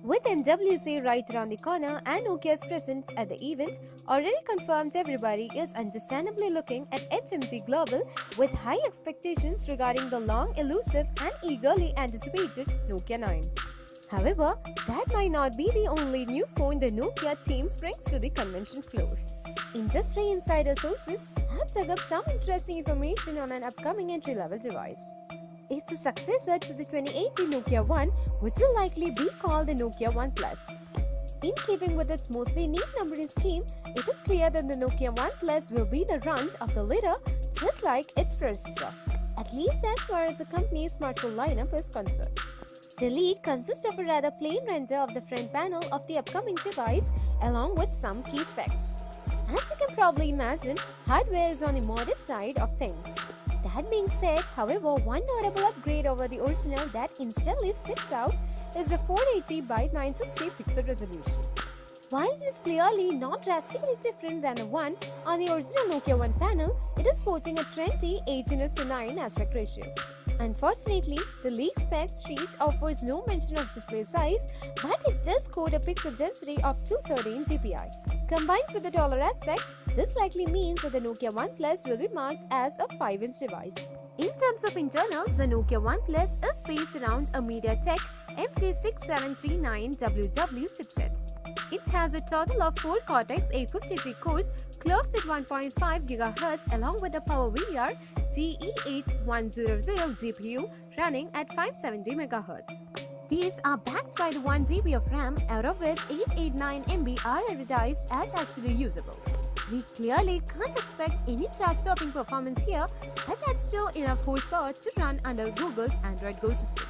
With MWC right around the corner and Nokia's presence at the event already confirmed, everybody is understandably looking at HMD Global with high expectations regarding the long, elusive and eagerly anticipated Nokia 9. However, that might not be the only new phone the Nokia team brings to the convention floor. Industry insider sources have dug up some interesting information on an upcoming entry-level device. It's a successor to the 2018 Nokia 1, which will likely be called the Nokia 1 Plus. In keeping with its mostly neat numbering scheme, it is clear that the Nokia 1 Plus will be the runt of the litter, just like its predecessor, at least as far as the company's smartphone lineup is concerned. The leak consists of a rather plain render of the front panel of the upcoming device, along with some key specs. As you can probably imagine, hardware is on the modest side of things. That being said, however, one notable upgrade over the original that instantly sticks out is the 480 by 960 pixel resolution. While it is clearly not drastically different than the one on the original Nokia 1 panel, it is sporting a trendy 18:9 aspect ratio. Unfortunately, the leaked specs sheet offers no mention of display size, but it does quote a pixel density of 213 dpi. Combined with the taller aspect, this likely means that the Nokia 1 Plus will be marked as a 5-inch device. In terms of internals, the Nokia 1 Plus is based around a MediaTek MT6739WW chipset. It has a total of 4 Cortex-A53 cores clocked at 1.5 GHz along with the PowerVR GE8100 GPU running at 570 MHz. These are backed by the 1 GB of RAM, out of which 889 MB are advertised as actually usable. We clearly can't expect any chart-topping performance here, but that's still enough horsepower to run under Google's Android Go system.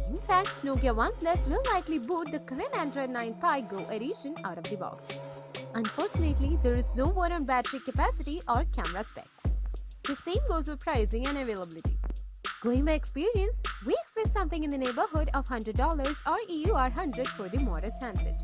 In fact, Nokia 1 Plus will likely boot the current Android 9 Pie Go edition out of the box. Unfortunately, there is no word on battery capacity or camera specs. The same goes for pricing and availability. Going by experience, we expect something in the neighborhood of $100 or EUR 100 for the modest handset.